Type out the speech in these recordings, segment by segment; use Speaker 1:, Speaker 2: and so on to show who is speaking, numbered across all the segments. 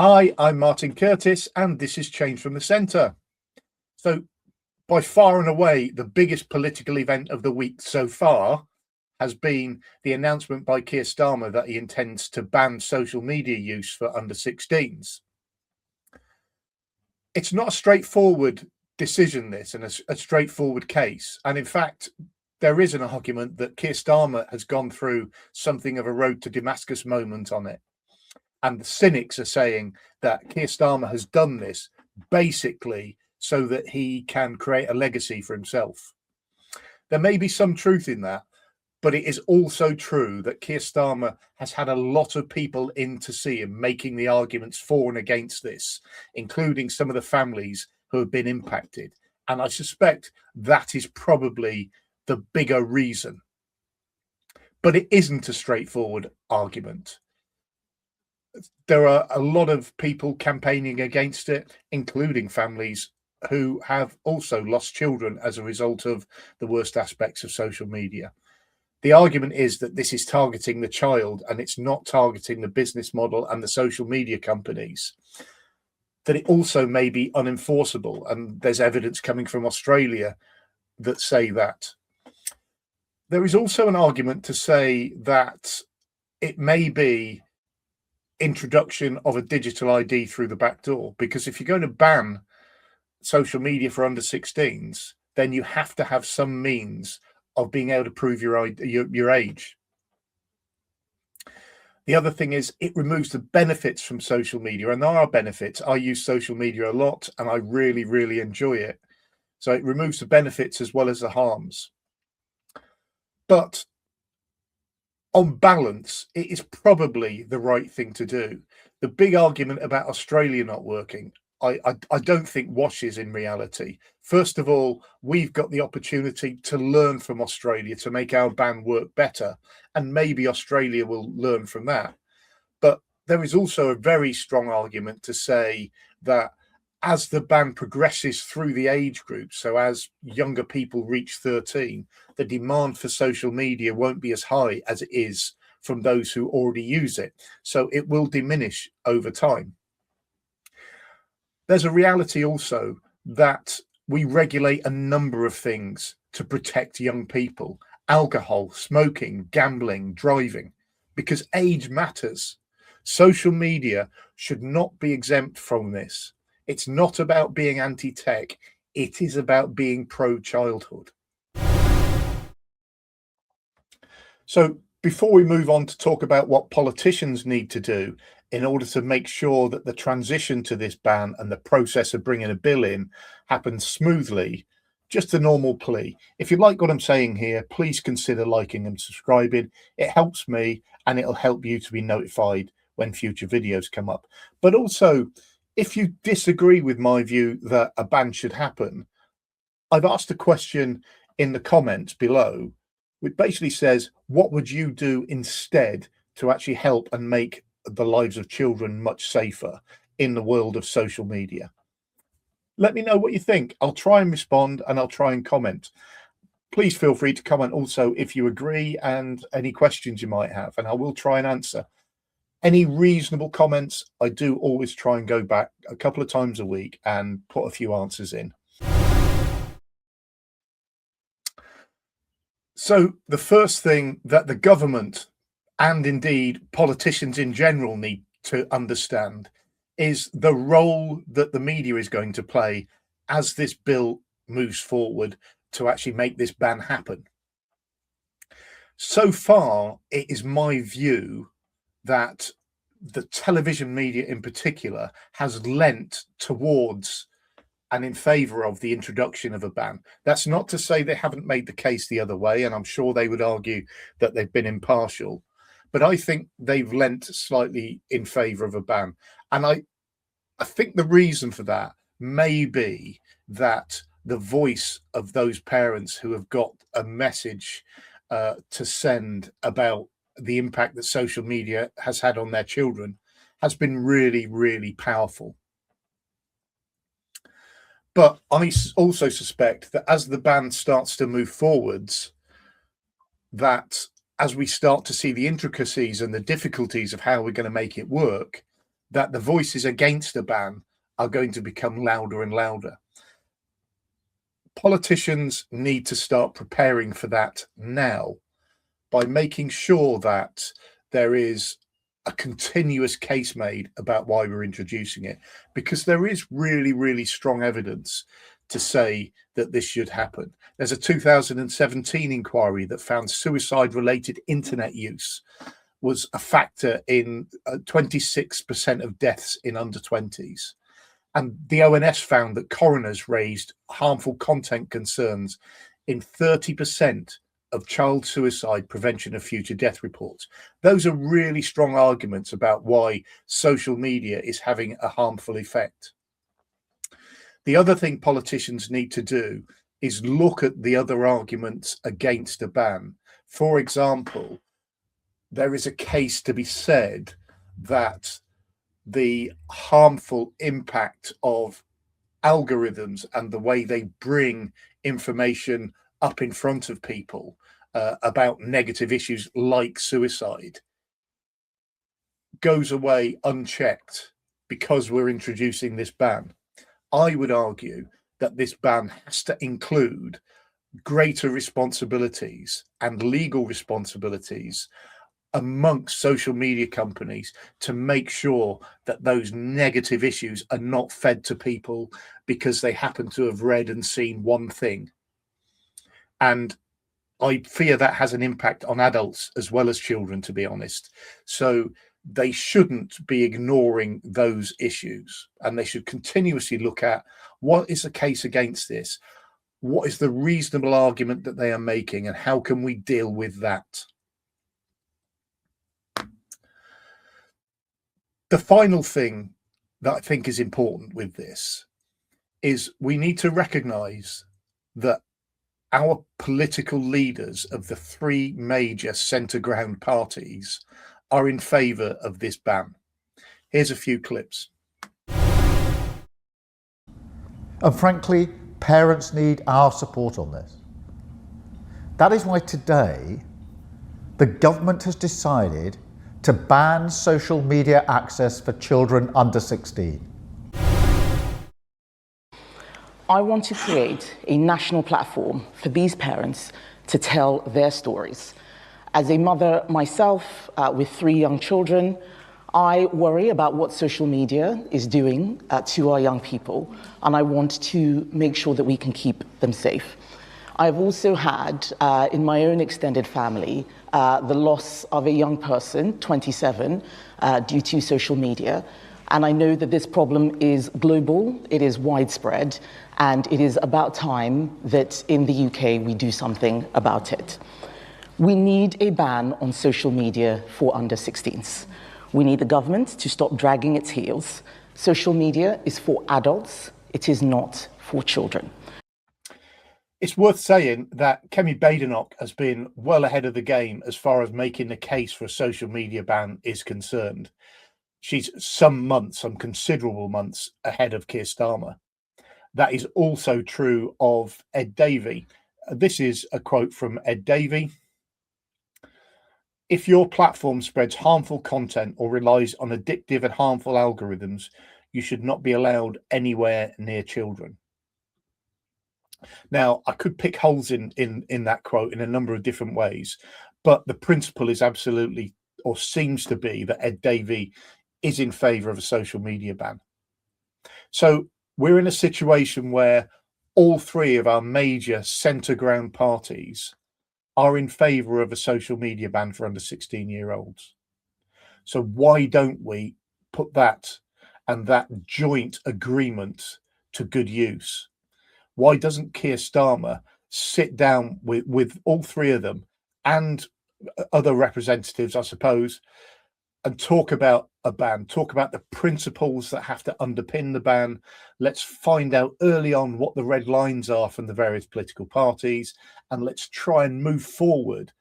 Speaker 1: Hi, I'm Martin Curtis, and this is Change from the Centre. So, by far and away, the biggest political event of the week so far has been the announcement by Keir Starmer that he intends to ban social media use for under 16s. It's not a straightforward decision, this, and a straightforward case. And in fact, there is an argument that Keir Starmer has gone through something of a road to Damascus moment on it. And the cynics are saying that Keir Starmer has done this basically so that he can create a legacy for himself. There may be some truth in that, but it is also true that Keir Starmer has had a lot of people in to see him making the arguments for and against this, including some of the families who have been impacted. And I suspect that is probably the bigger reason. But it isn't a straightforward argument. There are a lot of people campaigning against it, including families who have also lost children as a result of the worst aspects of social media. The argument is that this is targeting the child and it's not targeting the business model and the social media companies. That it also may be unenforceable, and there's evidence coming from Australia that say that. There is also an argument to say that it may be introduction of a digital ID through the back door, because if you're going to ban social media for under 16s, then you have to have some means of being able to prove your age. The other thing is it removes the benefits from social media, and there are benefits. I use social media a lot and I really enjoy it. So it removes the benefits as well as the harms. But on balance, it is probably the right thing to do. The big argument about Australia not working, I don't think washes in reality. First of all, we've got the opportunity to learn from Australia to make our ban work better, and maybe Australia will learn from that. But there is also a very strong argument to say that as the ban progresses through the age group, so as younger people reach 13, the demand for social media won't be as high as it is from those who already use it. So it will diminish over time. There's a reality also that we regulate a number of things to protect young people: alcohol, smoking, gambling, driving, because age matters. Social media should not be exempt from this. It's not about being anti-tech. It is about being pro-childhood. So before we move on to talk about what politicians need to do in order to make sure that the transition to this ban and the process of bringing a bill in happens smoothly, just a normal plea. If you like what I'm saying here, please consider liking and subscribing. It helps me and it'll help you to be notified when future videos come up. But also, if you disagree with my view that a ban should happen, I've asked a question in the comments below, which basically says, what would you do instead to actually help and make the lives of children much safer in the world of social media? Let me know what you think. I'll try and respond and I'll try and comment. Please feel free to comment also if you agree and any questions you might have, and I will try and answer. Any reasonable comments, I do always try and go back a couple of times a week and put a few answers in. So the first thing that the government and indeed politicians in general need to understand is the role that the media is going to play as this bill moves forward to actually make this ban happen. So far, it is my view that the television media in particular has lent towards and in favor of the introduction of a ban. That's not to say they haven't made the case the other way, and I'm sure they would argue that they've been impartial, but I think they've lent slightly in favor of a ban. And I think the reason for that may be that the voice of those parents who have got a message to send about the impact that social media has had on their children has been really powerful. But I also suspect that as the ban starts to move forwards, that as we start to see the intricacies and the difficulties of how we're going to make it work, that the voices against a ban are going to become louder and louder. Politicians need to start preparing for that now by making sure that there is a continuous case made about why we're introducing it, because there is really, really strong evidence to say that this should happen. There's a 2017 inquiry that found suicide-related internet use was a factor in 26% of deaths in under 20s. And the ONS found that coroners raised harmful content concerns in 30% of child suicide prevention of future death reports. Those are really strong arguments about why social media is having a harmful effect. The other thing politicians need to do is look at the other arguments against a ban. For example, there is a case to be said that the harmful impact of algorithms and the way they bring information up in front of people about negative issues like suicide goes away unchecked because we're introducing this ban. I would argue that this ban has to include greater responsibilities and legal responsibilities amongst social media companies to make sure that those negative issues are not fed to people because they happen to have read and seen one thing. And I fear that has an impact on adults as well as children, to be honest. So they shouldn't be ignoring those issues, and they should continuously look at what is the case against this, what is the reasonable argument that they are making, and how can we deal with that. The final thing that I think is important with this is we need to recognize that our political leaders of the three major centre ground parties are in favour of this ban. Here's a few clips.
Speaker 2: And frankly, parents need our support on this. That is why today the government has decided to ban social media access for children under 16.
Speaker 3: I want to create a national platform for these parents to tell their stories. As a mother myself with 3 young children, I worry about what social media is doing to our young people, and I want to make sure that we can keep them safe. I've also had, in my own extended family, the loss of a young person, 27, due to social media. And I know that this problem is global, it is widespread, and it is about time that in the UK we do something about it. We need a ban on social media for under 16s. We need the government to stop dragging its heels. Social media is for adults, it is not for children.
Speaker 1: It's worth saying that Kemi Badenoch has been well ahead of the game as far as making the case for a social media ban is concerned. She's some considerable months ahead of Keir Starmer. That is also true of Ed Davey. This is a quote from Ed Davey. If your platform spreads harmful content or relies on addictive and harmful algorithms, you should not be allowed anywhere near children. Now, I could pick holes in that quote in a number of different ways, but the principle is absolutely, or seems to be, that Ed Davey is in favour of a social media ban. So we're in a situation where all three of our major centre ground parties are in favour of a social media ban for under 16-year-olds. So why don't we put that and that joint agreement to good use? Why doesn't Keir Starmer sit down with all three of them and other representatives, I suppose, and talk about a ban, talk about the principles that have to underpin the ban. Let's find out early on what the red lines are from the various political parties, and let's try and move forward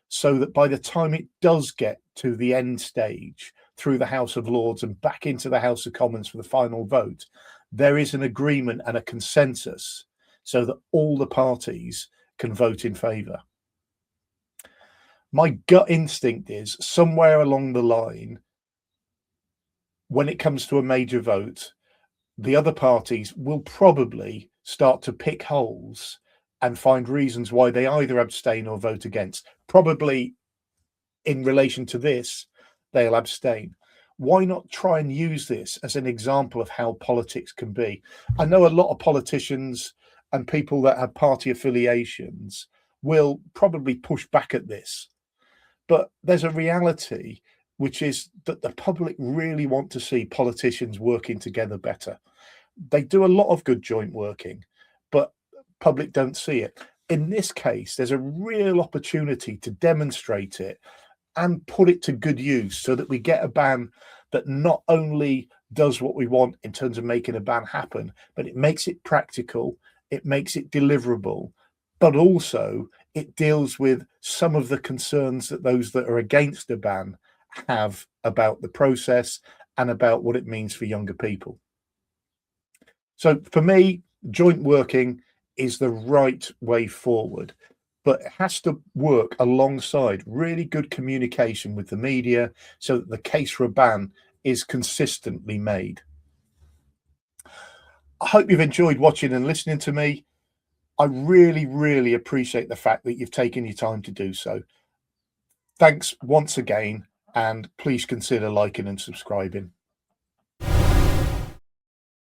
Speaker 1: so that by the time it does get to the end stage through the House of Lords and back into the House of Commons for the final vote, there is an agreement and a consensus so that all the parties can vote in favour. My gut instinct is somewhere along the line, when it comes to a major vote, the other parties will probably start to pick holes and find reasons why they either abstain or vote against. Probably in relation to this, they'll abstain. Why not try and use this as an example of how politics can be? I know a lot of politicians and people that have party affiliations will probably push back at this, but there's a reality, which is that the public really want to see politicians working together better. They do a lot of good joint working, but public don't see it. In this case, there's a real opportunity to demonstrate it and put it to good use so that we get a ban that not only does what we want in terms of making a ban happen, but it makes it practical, it makes it deliverable, but also it deals with some of the concerns that those that are against a ban have about the process and about what it means for younger people. So for me, joint working is the right way forward, but it has to work alongside really good communication with the media so that the case for a ban is consistently made. I hope you've enjoyed watching and listening to me. I really, really appreciate the fact that you've taken your time to do so. Thanks once again, and please consider liking and subscribing.